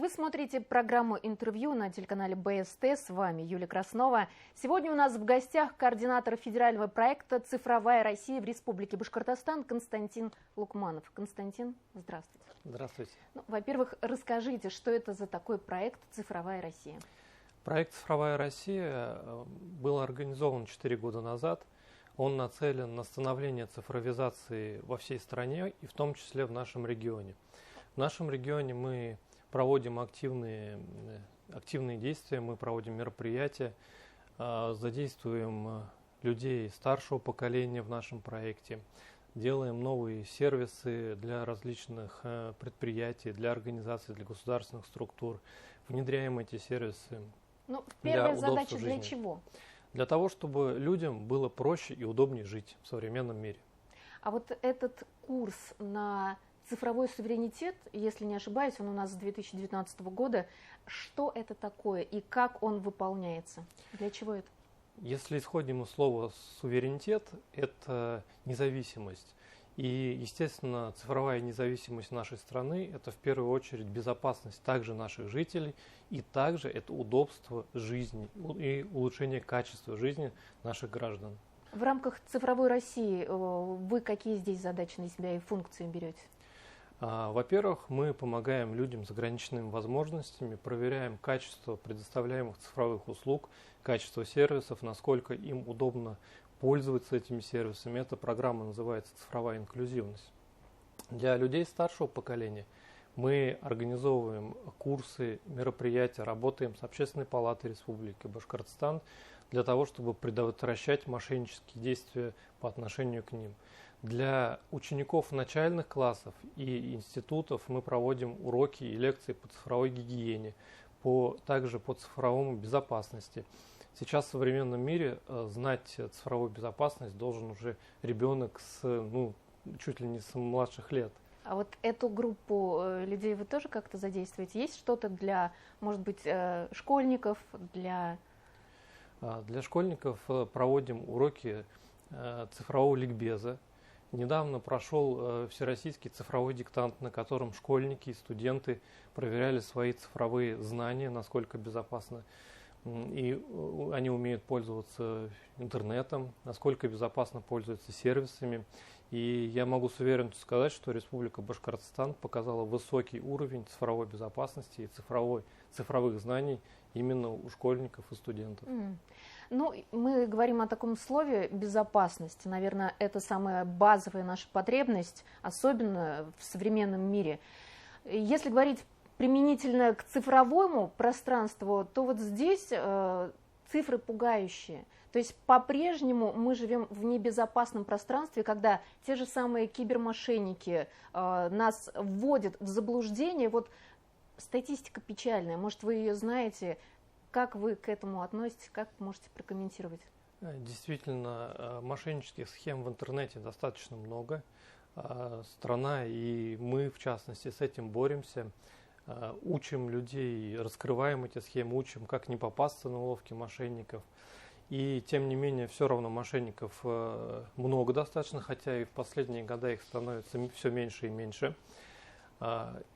Вы смотрите программу «Интервью» на телеканале БСТ. С вами Юлия Краснова. Сегодня у нас в гостях координатор федерального проекта «Цифровая Россия» в Республике Башкортостан Константин Лукманов. Константин, здравствуйте. Здравствуйте. Во-первых, расскажите, что это за такой проект «Цифровая Россия»? Проект «Цифровая Россия» был организован 4 года назад. Он нацелен на становление цифровизации во всей стране и в том числе в нашем регионе. В нашем регионе мы проводим активные действия, мы проводим мероприятия, задействуем людей старшего поколения в нашем проекте, делаем новые сервисы для различных предприятий, для организаций, для государственных структур, внедряем эти сервисы. Первая задача для чего? Для того, чтобы людям было проще и удобнее жить в современном мире. А вот этот курс на цифровой суверенитет, если не ошибаюсь, он у нас с 2019 года. Что это такое и как он выполняется? Для чего это? Если исходим из слова суверенитет, это независимость. И, естественно, цифровая независимость нашей страны – это в первую очередь безопасность также наших жителей, и также это удобство жизни и улучшение качества жизни наших граждан. В рамках цифровой России вы какие здесь задачи на себя и функции берете? Во-первых, мы помогаем людям с ограниченными возможностями, проверяем качество предоставляемых цифровых услуг, качество сервисов, насколько им удобно пользоваться этими сервисами. Эта программа называется «Цифровая инклюзивность». Для людей старшего поколения мы организовываем курсы, мероприятия, работаем с Общественной палатой Республики Башкортостан для того, чтобы предотвращать мошеннические действия по отношению к ним. Для учеников начальных классов и институтов мы проводим уроки и лекции по цифровой гигиене, также по цифровой безопасности. Сейчас в современном мире знать цифровую безопасность должен уже ребенок чуть ли не с младших лет. А вот эту группу людей вы тоже как-то задействуете? Есть что-то для, может быть, школьников, для... Для школьников проводим уроки цифрового ликбеза. Недавно прошел всероссийский цифровой диктант, на котором школьники и студенты проверяли свои цифровые знания, насколько безопасно и они умеют пользоваться интернетом, насколько безопасно пользуются сервисами. И я могу с уверенностью сказать, что Республика Башкортостан показала высокий уровень цифровой безопасности и цифровых знаний именно у школьников и студентов. Мы говорим о таком слове «безопасность». Наверное, это самая базовая наша потребность, особенно в современном мире. Если говорить применительно к цифровому пространству, то вот здесь цифры пугающие. То есть по-прежнему мы живем в небезопасном пространстве, когда те же самые кибермошенники нас вводят в заблуждение. Вот статистика печальная, может, вы ее знаете. Как вы к этому относитесь, как можете прокомментировать? Действительно, мошеннических схем в интернете достаточно много. Страна и мы, в частности, с этим боремся. Учим людей, раскрываем эти схемы, учим, как не попасться на уловки мошенников. И тем не менее, все равно мошенников много достаточно, хотя и в последние годы их становится все меньше и меньше.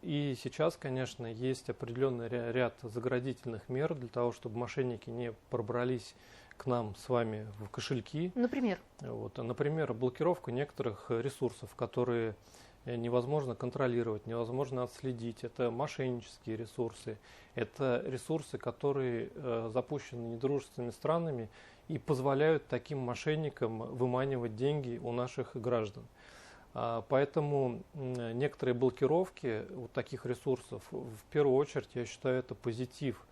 И сейчас, конечно, есть определенный ряд заградительных мер для того, чтобы мошенники не пробрались к нам с вами в кошельки. Например? Например, блокировка некоторых ресурсов, которые невозможно контролировать, невозможно отследить. Это мошеннические ресурсы, это ресурсы, которые запущены недружественными странами и позволяют таким мошенникам выманивать деньги у наших граждан. Поэтому некоторые блокировки вот таких ресурсов, в первую очередь, я считаю, это позитив.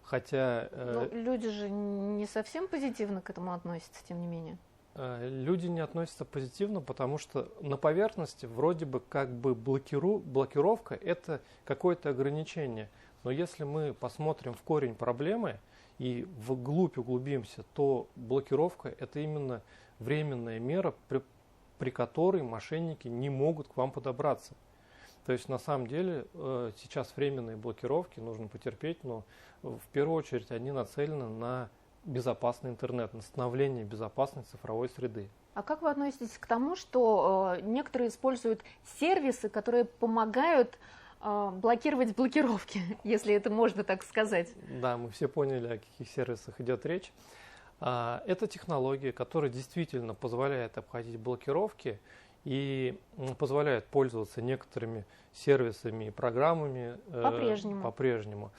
Хотя люди же не совсем позитивно к этому относятся, тем не менее. Люди не относятся позитивно, потому что на поверхности вроде бы как бы блокировка – это какое-то ограничение. Но если мы посмотрим в корень проблемы и вглубь углубимся, то блокировка – это именно временная мера, при которой мошенники не могут к вам подобраться. То есть на самом деле сейчас временные блокировки нужно потерпеть, но в первую очередь они нацелены на безопасный интернет, на становление безопасной цифровой среды. А как вы относитесь к тому, что некоторые используют сервисы, которые помогают блокировать блокировки, если это можно так сказать. Да, мы все поняли, о каких сервисах идет речь. Это технология, которая действительно позволяет обходить блокировки и позволяет пользоваться некоторыми сервисами и программами по-прежнему.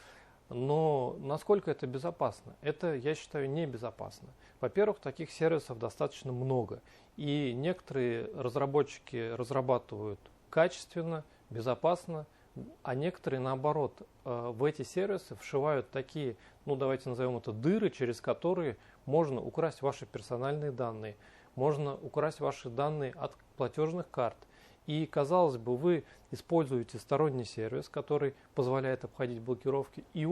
Но насколько это безопасно? Это, я считаю, небезопасно. Во-первых, таких сервисов достаточно много. И некоторые разработчики разрабатывают качественно, безопасно, а некоторые, наоборот, в эти сервисы вшивают такие, давайте назовем это дыры, через которые можно украсть ваши персональные данные, можно украсть ваши данные от платежных карт. И, казалось бы, вы используете сторонний сервис, который позволяет обходить блокировки, и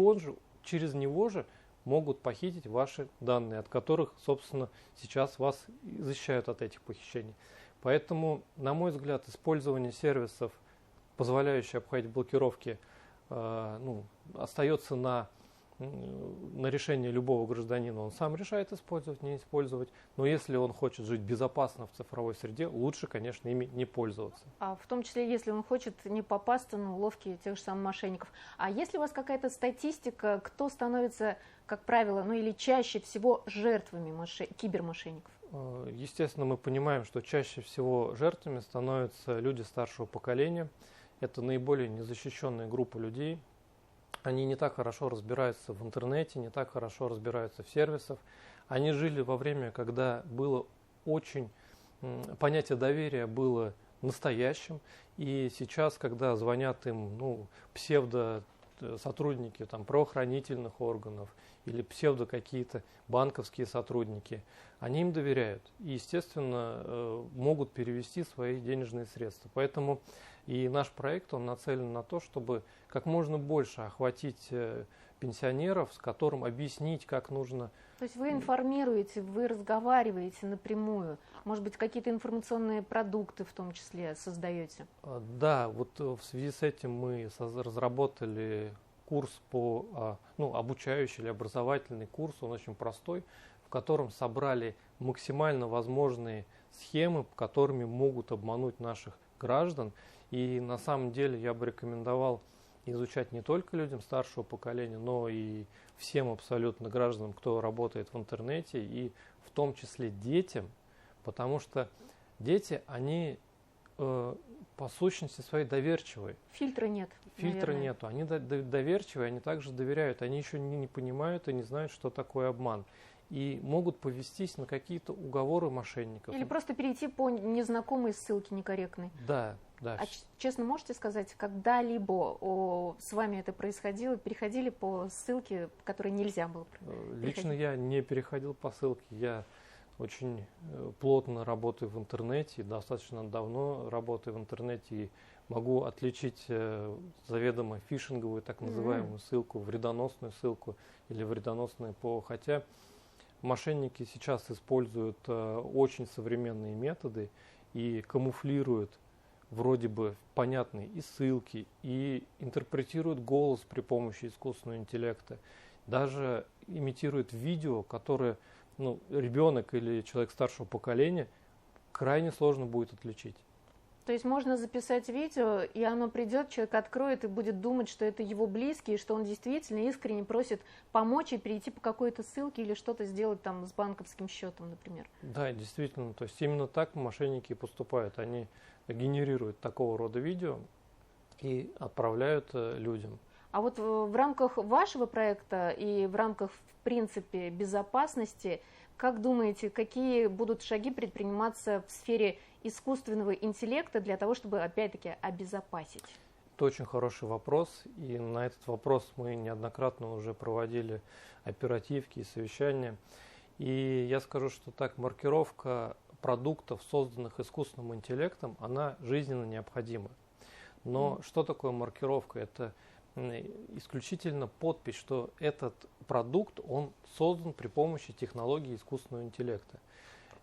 через него же могут похитить ваши данные, от которых, собственно, сейчас вас защищают от этих похищений. Поэтому, на мой взгляд, использование сервисов, позволяющих обходить блокировки, остается на решение любого гражданина. Он сам решает использовать, не использовать. Но если он хочет жить безопасно в цифровой среде, лучше, конечно, ими не пользоваться. А в том числе, если он хочет не попасться на уловки тех же самых мошенников. А есть ли у вас какая-то статистика, кто становится, как правило, или чаще всего жертвами кибермошенников? Естественно, мы понимаем, что чаще всего жертвами становятся люди старшего поколения. Это наиболее незащищенная группа людей. Они не так хорошо разбираются в интернете, не так хорошо разбираются в сервисах. Они жили во время, когда было понятие доверия было настоящим. И сейчас, когда звонят им псевдо-сотрудники правоохранительных органов или псевдо какие-то банковские сотрудники, они им доверяют. И, естественно, могут перевести свои денежные средства. Поэтому и наш проект, он нацелен на то, чтобы как можно больше охватить пенсионеров, с которым объяснить, как нужно. То есть вы информируете, вы разговариваете напрямую, может быть, какие-то информационные продукты в том числе создаете? Да, вот в связи с этим мы разработали курс обучающий или образовательный курс, он очень простой, в котором собрали максимально возможные схемы, которыми могут обмануть наших граждан. И на самом деле я бы рекомендовал изучать не только людям старшего поколения, но и всем абсолютно гражданам, кто работает в интернете, и в том числе детям, потому что дети, они по сущности своей доверчивые. Фильтра нет. Фильтра нету. Они доверчивые, они также доверяют. Они еще не понимают и не знают, что такое обман. И могут повестись на какие-то уговоры мошенников. Или просто перейти по незнакомой ссылке некорректной. Да. А честно можете сказать, когда-либо с вами это происходило, переходили по ссылке, по которой нельзя было переходить? Лично я не переходил по ссылке. Я очень плотно работаю в интернете, достаточно давно работаю в интернете и могу отличить заведомо фишинговую, так называемую ссылку, вредоносную ссылку или вредоносное ПО. Хотя мошенники сейчас используют очень современные методы и камуфлируют вроде бы понятные и ссылки, и интерпретируют голос при помощи искусственного интеллекта. Даже имитируют видео, которое ребенок или человек старшего поколения крайне сложно будет отличить. То есть можно записать видео, и оно придет, человек откроет и будет думать, что это его близкий, что он действительно искренне просит помочь и перейти по какой-то ссылке или что-то сделать с банковским счетом, например. Да, действительно. То есть именно так мошенники поступают. Они генерируют такого рода видео и отправляют людям. А вот в рамках вашего проекта и в рамках, в принципе, безопасности, как думаете, какие будут шаги предприниматься в сфере искусственного интеллекта для того, чтобы, опять-таки, обезопасить? Это очень хороший вопрос, и на этот вопрос мы неоднократно уже проводили оперативки и совещания. И я скажу, что маркировка продуктов, созданных искусственным интеллектом, она жизненно необходима. Но что такое маркировка? Это исключительно подпись, что этот продукт, он создан при помощи технологии искусственного интеллекта.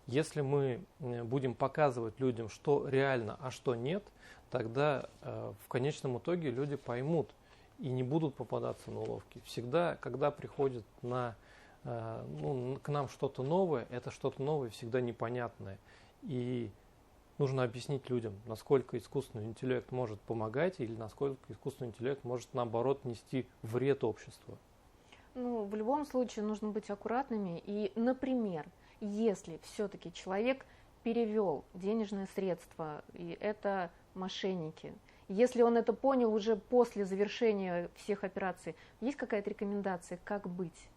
Если мы будем показывать людям, что реально, а что нет, тогда в конечном итоге люди поймут и не будут попадаться на уловки. Всегда, когда приходит к нам что-то новое, это что-то новое всегда непонятное. И нужно объяснить людям, насколько искусственный интеллект может помогать или насколько искусственный интеллект может, наоборот, нести вред обществу. Ну, в любом случае нужно быть аккуратными. И, например, если все-таки человек перевел денежные средства, и это мошенники, если он это понял уже после завершения всех операций, есть какая-то рекомендация, как быть?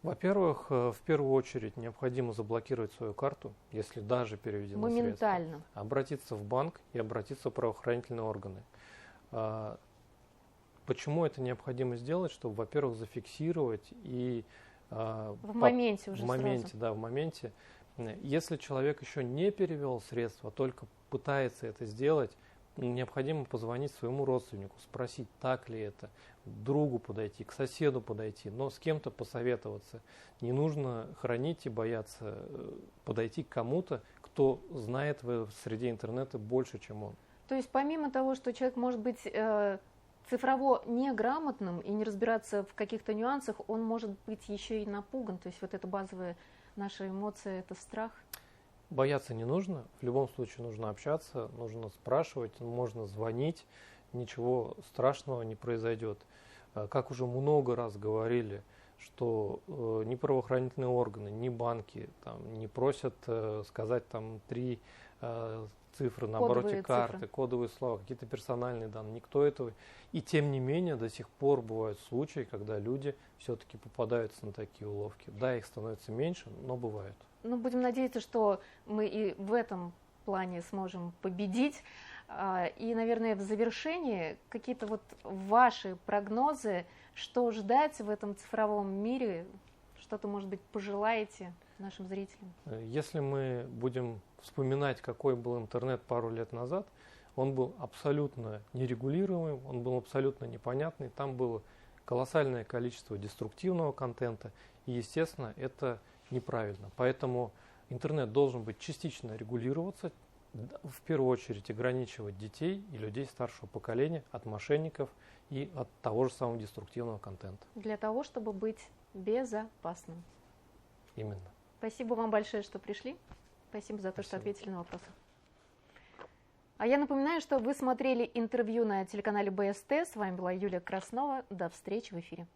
Во-первых, в первую очередь необходимо заблокировать свою карту, если даже переведены Моментально. средства. Обратиться в банк и обратиться в правоохранительные органы. Почему это необходимо сделать? Чтобы, во-первых, зафиксировать и в моменте уже в моменте, сразу. да, в моменте. Если человек еще не перевел средства, только пытается это сделать, необходимо позвонить своему родственнику, спросить, так ли это, к другу подойти, к соседу подойти, но с кем-то посоветоваться. Не нужно хранить и бояться подойти к кому-то, кто знает в среде интернета больше, чем он. То есть помимо того, что человек может быть цифрово неграмотным и не разбираться в каких-то нюансах, он может быть еще и напуган. То есть вот эта базовая наша эмоция, это страх. Бояться не нужно, в любом случае нужно общаться, нужно спрашивать, можно звонить, ничего страшного не произойдет. Как уже много раз говорили, что ни правоохранительные органы, ни банки там, не просят сказать там 3 цифры на обороте карты, кодовые слова, какие-то персональные данные, никто этого. И тем не менее до сих пор бывают случаи, когда люди все-таки попадаются на такие уловки. Да, их становится меньше, но бывают. Ну, будем надеяться, что мы и в этом плане сможем победить. И, наверное, в завершении какие-то вот ваши прогнозы, что ждать в этом цифровом мире, что-то, может быть, пожелаете нашим зрителям? Если мы будем вспоминать, какой был интернет пару лет назад, он был абсолютно нерегулируемым, он был абсолютно непонятный, там было колоссальное количество деструктивного контента, и, естественно, это неправильно. Поэтому интернет должен быть частично регулироваться, в первую очередь ограничивать детей и людей старшего поколения от мошенников и от того же самого деструктивного контента. Для того, чтобы быть безопасным. Именно. Спасибо вам большое, что пришли. Спасибо за то, что ответили на вопросы. А я напоминаю, что вы смотрели интервью на телеканале БСТ. С вами была Юлия Краснова. До встречи в эфире.